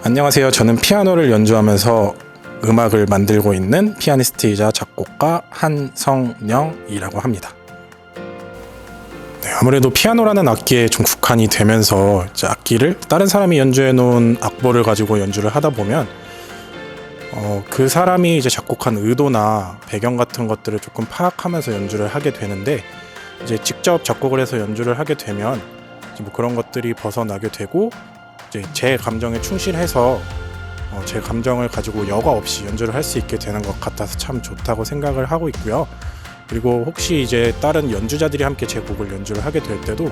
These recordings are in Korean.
안녕하세요. 저는 피아노를 연주하면서 음악을 만들고 있는 피아니스트이자 작곡가 한성령이라고 합니다. 아무래도 피아노라는 악기에 좀 국한이 되면서 이제 악기를 다른 사람이 연주해 놓은 악보를 가지고 연주를 하다 보면 그 사람이 이제 작곡한 의도나 배경 같은 것들을 조금 파악하면서 연주를 하게 되는데, 이제 직접 작곡을 해서 연주를 하게 되면 이제 뭐 그런 것들이 벗어나게 되고, 이제 제 감정에 충실해서 제 감정을 가지고 여과 없이 연주를 할 수 있게 되는 것 같아서 참 좋다고 생각을 하고 있고요. 그리고 혹시 이제 다른 연주자들이 함께 제 곡을 연주를 하게 될 때도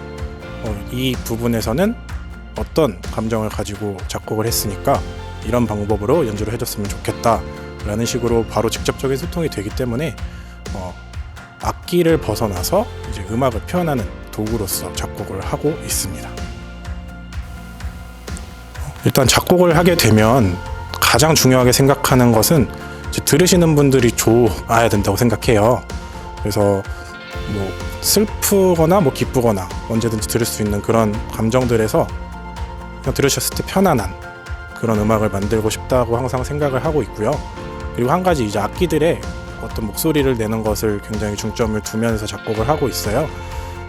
이 부분에서는 어떤 감정을 가지고 작곡을 했으니까 이런 방법으로 연주를 해줬으면 좋겠다 라는 식으로 바로 직접적인 소통이 되기 때문에 악기를 벗어나서 이제 음악을 표현하는 도구로서 작곡을 하고 있습니다. 일단 작곡을 하게 되면 가장 중요하게 생각하는 것은 이제 들으시는 분들이 좋아야 된다고 생각해요. 그래서 뭐 슬프거나 뭐 기쁘거나 언제든지 들을 수 있는 그런 감정들에서 그냥 들으셨을 때 편안한 그런 음악을 만들고 싶다고 항상 생각을 하고 있고요. 그리고 한 가지 이제 악기들의 어떤 목소리를 내는 것을 굉장히 중점을 두면서 작곡을 하고 있어요.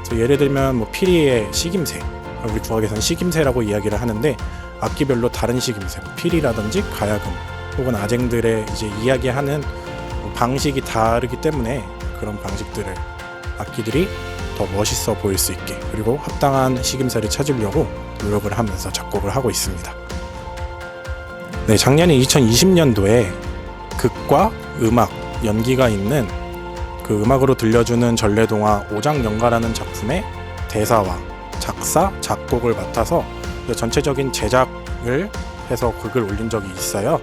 그래서 예를 들면 뭐 피리의 식임새, 우리 국악에서는 식임새라고 이야기를 하는데, 악기별로 다른 식임새, 피리라든지 가야금 혹은 아쟁들의 이제 이야기하는 방식이 다르기 때문에 그런 방식들을 악기들이 더 멋있어 보일 수 있게, 그리고 합당한 식임새를 찾으려고 노력을 하면서 작곡을 하고 있습니다. 네, 작년에 2020년도에 극과 음악, 연기가 있는 그 음악으로 들려주는 전래동화 오장연가라는 작품의 대사와 작사, 작곡을 맡아서 전체적인 제작을 해서 극을 올린 적이 있어요.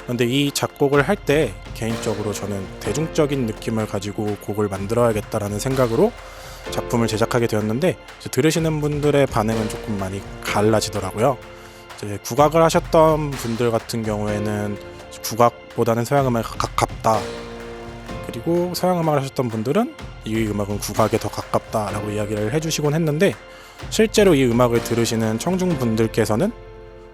그런데 이 작곡을 할 때 개인적으로 저는 대중적인 느낌을 가지고 곡을 만들어야겠다라는 생각으로 작품을 제작하게 되었는데, 들으시는 분들의 반응은 조금 많이 갈라지더라고요. 이제 국악을 하셨던 분들 같은 경우에는 국악보다는 서양음악에 가깝다, 그리고 서양음악을 하셨던 분들은 이 음악은 국악에 더 가깝다라고 이야기를 해주시곤 했는데, 실제로 이 음악을 들으시는 청중분들께서는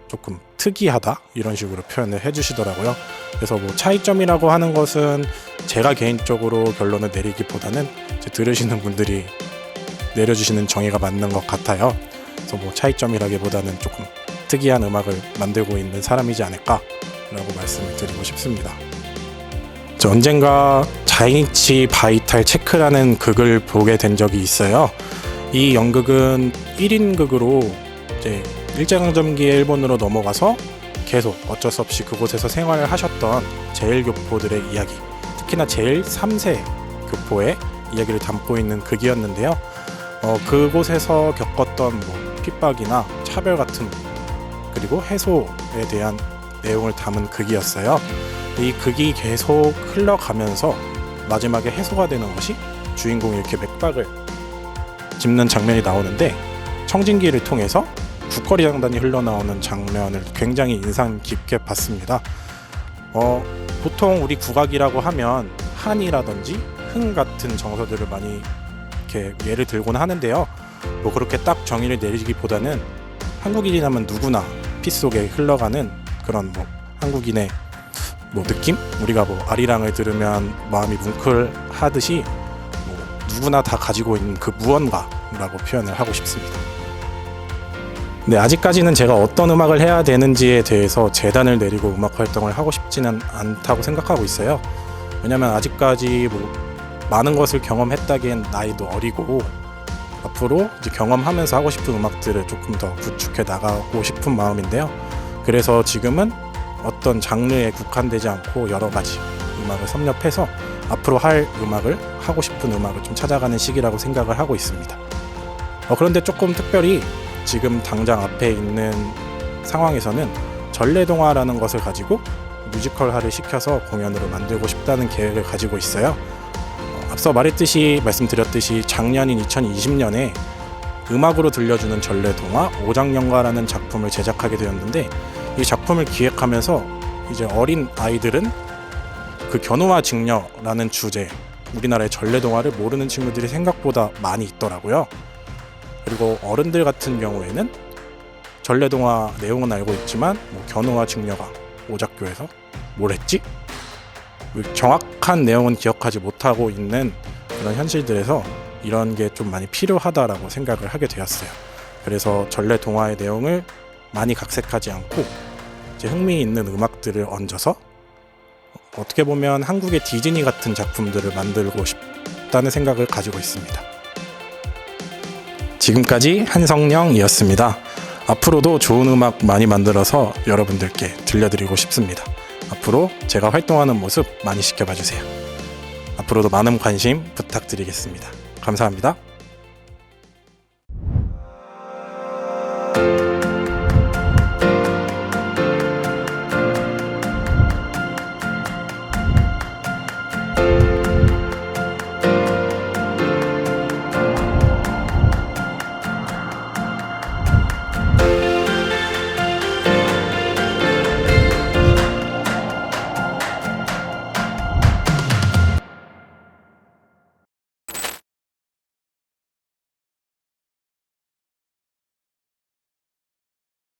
조금 특이하다 이런 식으로 표현을 해주시더라고요. 그래서 뭐 차이점이라고 하는 것은 제가 개인적으로 결론을 내리기보다는 들으시는 분들이 내려주시는 정의가 맞는 것 같아요. 그래서 뭐 차이점이라기보다는 조금 특이한 음악을 만들고 있는 사람이지 않을까라고 말씀을 드리고 싶습니다. 언젠가 자이니치 바이탈 체크라는 극을 보게 된 적이 있어요. 이 연극은 1인 극으로 이제 일제강점기에 일본으로 넘어가서 계속 어쩔 수 없이 그곳에서 생활을 하셨던 제일교포들의 이야기, 특히나 제일 3세 교포의 이야기를 담고 있는 극이었는데요. 그곳에서 겪었던 뭐 핍박이나 차별 같은, 그리고 해소에 대한 내용을 담은 극이었어요. 이 극이 계속 흘러가면서 마지막에 해소가 되는 것이 주인공이 이렇게 맥박을 짚는 장면이 나오는데, 청진기를 통해서 국거리 장단이 흘러나오는 장면을 굉장히 인상 깊게 봤습니다. 보통 우리 국악이라고 하면 한이라든지 흥 같은 정서들을 많이 이렇게 예를 들곤 하는데요. 뭐 그렇게 딱 정의를 내리기보다는 한국인이라면 누구나 피 속에 흘러가는 그런 뭐 한국인의 뭐 느낌? 우리가 뭐 아리랑을 들으면 마음이 뭉클하듯이 뭐 누구나 다 가지고 있는 그 무언가라고 표현을 하고 싶습니다. 네, 아직까지는 제가 어떤 음악을 해야 되는지에 대해서 제단을 내리고 음악 활동을 하고 싶지는 않다고 생각하고 있어요. 왜냐면 아직까지 뭐 많은 것을 경험했다기엔 나이도 어리고, 앞으로 이제 경험하면서 하고 싶은 음악들을 조금 더 구축해 나가고 싶은 마음인데요. 그래서 지금은 어떤 장르에 국한되지 않고 여러 가지 음악을 섭렵해서 앞으로 할 음악을, 하고 싶은 음악을 좀 찾아가는 시기라고 생각을 하고 있습니다. 그런데 조금 특별히 지금 당장 앞에 있는 상황에서는 전래동화라는 것을 가지고 뮤지컬화를 시켜서 공연으로 만들고 싶다는 계획을 가지고 있어요. 앞서 말씀드렸듯이 작년인 2020년에 음악으로 들려주는 전래동화 오장연가라는 작품을 제작하게 되었는데, 이 작품을 기획하면서 이제 어린 아이들은 그 견우와 직녀라는 주제, 우리나라의 전래동화를 모르는 친구들이 생각보다 많이 있더라고요. 그리고 어른들 같은 경우에는 전래동화 내용은 알고 있지만 뭐 견우와 직녀가 오작교에서 뭘 했지? 정확한 내용은 기억하지 못하고 있는 그런 현실들에서 이런 게 좀 많이 필요하다라고 생각을 하게 되었어요. 그래서 전래동화의 내용을 많이 각색하지 않고 이제 흥미있는 음악들을 얹어서 어떻게 보면 한국의 디즈니 같은 작품들을 만들고 싶다는 생각을 가지고 있습니다. 지금까지 한성령이었습니다. 앞으로도 좋은 음악 많이 만들어서 여러분들께 들려드리고 싶습니다. 앞으로 제가 활동하는 모습 많이 지켜봐 주세요. 앞으로도 많은 관심 부탁드리겠습니다. 감사합니다.